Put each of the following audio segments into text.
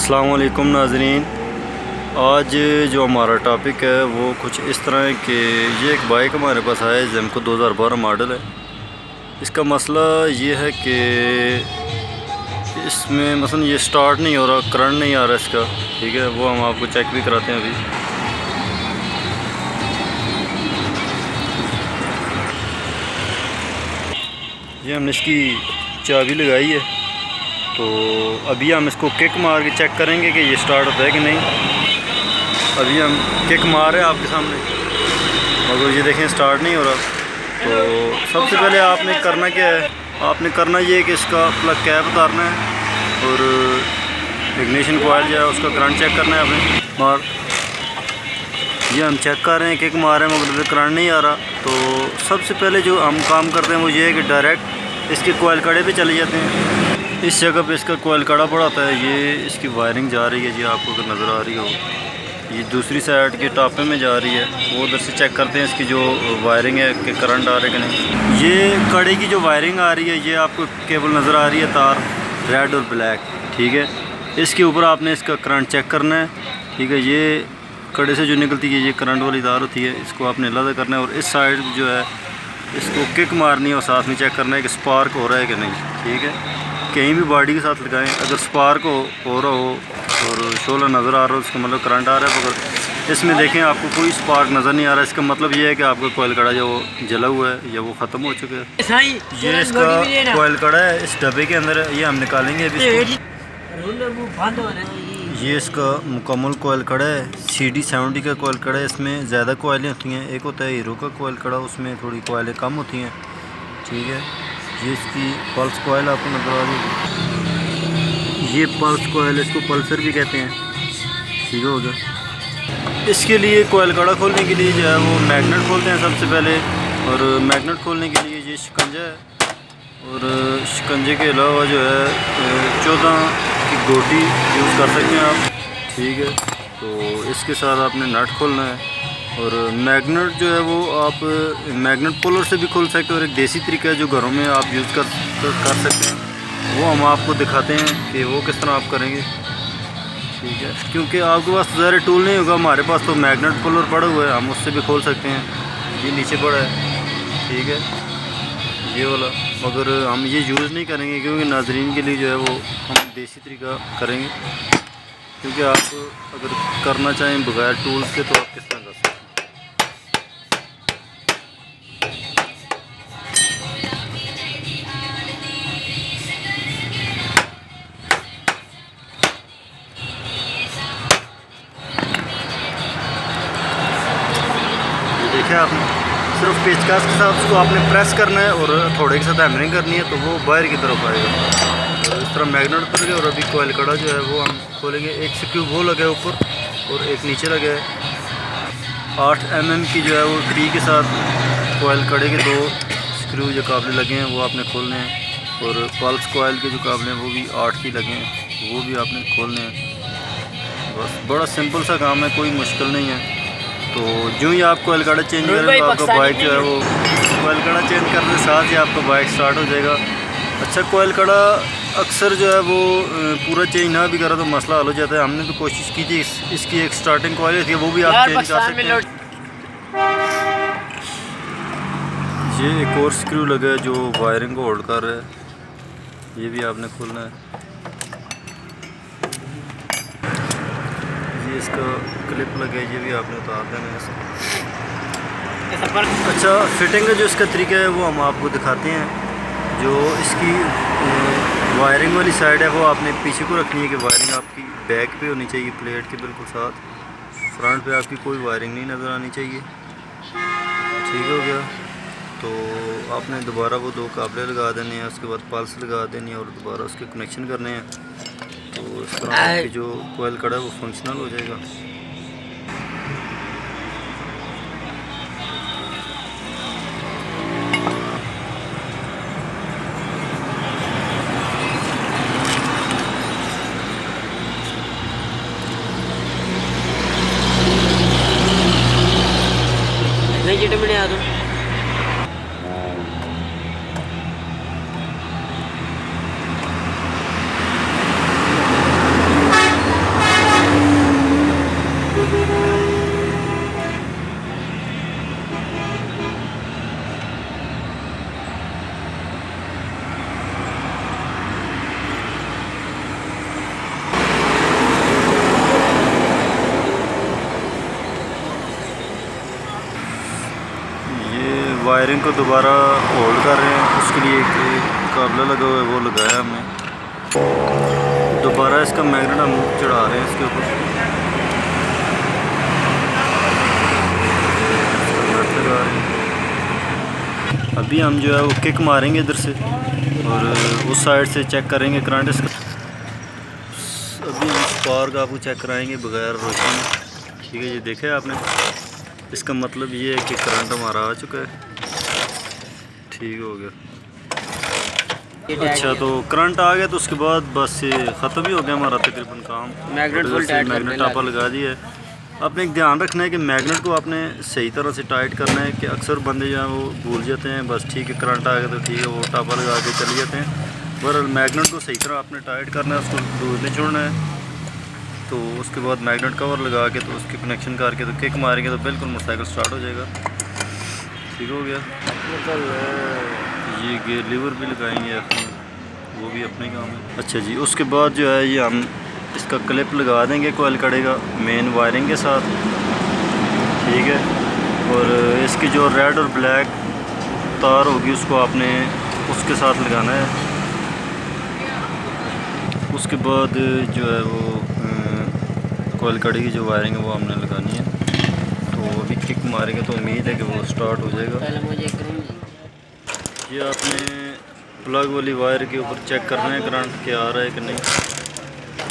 अस्सलाम वालेकुम नाज़रीन। आज जो हमारा टॉपिक है वो कुछ इस तरह है कि ये एक बाइक हमारे पास आया है, ज़ेमको 2012 मॉडल है। इसका मसला ये है कि इसमें मसलन ये स्टार्ट नहीं हो रहा, करंट नहीं आ रहा इसका, ठीक है। वो हम आपको चेक भी कराते हैं अभी। ये हमने इसकी चाबी लगाई है, तो अभी हम इसको किक मार के चेक करेंगे कि ये स्टार्ट होता है कि नहीं। अभी हम किक मार रहे हैं आपके सामने, मगर ये देखें स्टार्ट नहीं हो रहा। तो सबसे पहले आपने करना क्या है, आपने करना ये है कि इसका प्लग कैप उतारना है और इग्निशन कॉइल जो है उसका करंट चेक करना है आपने। मार ये हम चेक कर रहे हैं, किक मार रहे हैं मगर करंट नहीं आ रहा। तो सबसे पहले जो हम काम करते हैं वो ये है कि डायरेक्ट इसके कॉइल कड़े पे चले जाते हैं। इस जगह पे इसका कॉइल कड़ा पड़ा होता है, ये इसकी वायरिंग जा रही है जी, आपको अगर नज़र आ रही हो। ये दूसरी साइड के टापे में जा रही है, वो उधर से चेक करते हैं इसकी जो वायरिंग है कि करंट आ रहा है कि नहीं। ये कड़े की जो वायरिंग आ रही है, ये आपको केबल नज़र आ रही है, तार रेड और ब्लैक, ठीक है। इसके ऊपर आपने इसका करंट चेक करना है, ठीक है। ये कड़े से जो निकलती है ये करंट वाली तार होती है, इसको आपने अलग करना है। और इस साइड जो है इसको किक मारनी है और साथ में चेक करना है कि स्पार्क हो रहा है कि नहीं, ठीक है। कहीं भी बॉडी के साथ लगाएं, अगर स्पार्क हो रहा हो और शोला नज़र आ रहा हो उसका मतलब करंट आ रहा है। मगर इसमें देखें आपको कोई स्पार्क नज़र नहीं आ रहा है, इसका मतलब ये है कि आपका कॉइल कड़ा जो जला हुआ है या वो ख़त्म हो चुका है। ये इसका कॉइल कड़ा है, इस डब्बे के अंदर है, ये हम निकालेंगे अभी। ये इसका मुकम्मल कॉइल कड़ा है, CD70 का कॉइल कड़ा है। इसमें ज़्यादा कॉइलें होती हैं, एक होता है हीरो का कॉइल कड़ा, उसमें थोड़ी कॉइलें कम होती हैं, ठीक है। ये इसकी पल्स कॉइल आपको नज़र आ रही है, ये पल्स कॉइल, इसको पल्सर भी कहते हैं, ठीक हो गया। इसके लिए कॉइल कड़ा खोलने के लिए जो है वो मैग्नेट खोलते हैं सबसे पहले, और मैग्नेट खोलने के लिए ये शिकंजा है, और शिकंजे के अलावा जो है 14 की गोटी यूज़ कर सकते हैं आप, ठीक है। तो इसके साथ आपने नट खोलना है, और मैग्नेट जो है वो आप मैग्नेट पुलर से भी खोल सकते हो, और एक देसी तरीका है जो घरों में आप यूज़ कर सकते हैं, वो हम आपको दिखाते हैं कि वो किस तरह आप करेंगे, ठीक है। क्योंकि आपके पास ज़्यादा टूल नहीं होगा, हमारे पास तो मैग्नेट पुलर पड़ा हुआ है, हम उससे भी खोल सकते हैं। ये नीचे पड़ा है, ठीक है, ये वाला, मगर हम ये यूज़ नहीं करेंगे क्योंकि नाज़रीन के लिए जो है वो हम देसी तरीका करेंगे। क्योंकि आप अगर करना चाहें बगैर टूल्स के तो आप किस तरह कर सकते हैं। ये देखिए आपने सिर्फ पेचकस के साथ उसको आपने प्रेस करना है और थोड़े के साथ हैमरिंग करनी है, तो वो बाहर की तरफ आएगा। तो इस तरह मैग्नेट उतर गया, और अभी कॉइल कड़ा जो है वो हम खोलेंगे। एक स्क्रू वो लगा है ऊपर और एक नीचे लगा है। 8 mm की जो है वो ट्री के साथ कॉइल कड़े के 2 स्क्रू जो काबले लगे हैं वो आपने खोलने हैं, और पल्स कॉइल के जो काबले हैं वो भी 8 की लगे हैं, वो भी आपने खोलने हैं। बस बड़ा सिंपल सा काम है, कोई मुश्किल नहीं है। तो जो ही आप कॉइल कड़ा चेंज करें तो आपका बाइक जो है वो कॉइल कड़ा चेंज करने के साथ ही आपका बाइक स्टार्ट हो जाएगा। अच्छा, कॉइल कड़ा अक्सर जो है वो पूरा चेंज ना भी करा तो मसला हल हो जाता है। हमने तो कोशिश की थी इसकी एक स्टार्टिंग कॉइल थी वो भी आप चेंज कर सकते हैं। ये एक और स्क्रू लगा है जो वायरिंग को होल्ड कर रहा है, ये भी आपने खोलना है। ये इसका क्लिप लगा है, ये भी आपने उतार देना है इसको। अच्छा, फिटिंग का जो इसका तरीका है वो हम आपको दिखाते हैं। जो इसकी वायरिंग वाली साइड है वो आपने पीछे को रखनी है कि वायरिंग आपकी बैक पे होनी चाहिए, प्लेट के बिल्कुल साथ। फ्रंट पे आपकी कोई वायरिंग नहीं नज़र आनी चाहिए, ठीक हो गया। तो आपने दोबारा वो 2 काबले लगा देने हैं, उसके बाद पल्स लगा देनी है और दोबारा उसके कनेक्शन करने हैं। तो इस तरह आपकी जो कॉइल कड़ा है वो फंक्शनल हो जाएगा। वायरिंग को दोबारा होल्ड कर रहे हैं, उसके लिए एक काबला लगा हुआ है वो लगाया हमने। दोबारा इसका मैग्नेट हम चढ़ा रहे हैं इसके ऊपर। लगा रहे हैं। अभी हम जो है वो किक मारेंगे इधर से और उस साइड से चेक करेंगे करंट इसका। अभी हम स्पार्क आपको चेक कराएंगे बगैर रोशनी। ठीक है, ये देखे आपने, इसका मतलब ये है कि करंट हमारा आ चुका है। ठीक हो गया। अच्छा, तो करंट आ गया तो उसके बाद बस ये ख़त्म ही हो गया हमारा तकरीबन काम। मैग्नेट टापा लगा दिया है। आपने एक ध्यान रखना है कि मैग्नेट को आपने सही तरह से टाइट करना है कि अक्सर बंदे जो हैं वो भूल जाते हैं, बस ठीक है करंट आ गया तो ठीक है वो टापा लगा के चले जाते हैं। बहरहाल मैग्नेट को सही तरह आपने टाइट करना है, उसको दूर नहीं छोड़ना है। तो उसके बाद मैग्नेट कवर लगा के तो उसके कनेक्शन करके तो किक मारेंगे तो बिल्कुल मोटरसाइकिल स्टार्ट हो जाएगा। ठीक हो गया। ये गियर लीवर भी लगाएंगे अपने, वो भी अपने काम है। अच्छा जी, उसके बाद जो है ये हम इसका क्लिप लगा देंगे कोयल कड़े का मेन वायरिंग के साथ। ठीक है, और इसकी जो रेड और ब्लैक तार होगी उसको आपने उसके साथ लगाना है। उसके बाद जो है वो कोयल कड़ी की जो वायरिंग है वो हमने लगानी है। तो अभी किक मारेंगे तो उम्मीद है कि वो स्टार्ट हो जाएगा। ये आपने प्लग वाली वायर के ऊपर चेक करना है करंट क्या आ रहा है कि नहीं।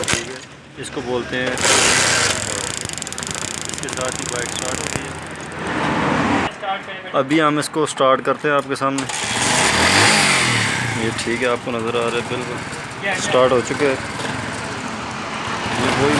ठीक है, इसको बोलते हैं। इसके साथ ही बाइक स्टार्ट हो गई है। अभी हम इसको स्टार्ट करते हैं आपके सामने। ये ठीक है, आपको नज़र आ रहा है, बिल्कुल स्टार्ट हो चुके हैं। ये वही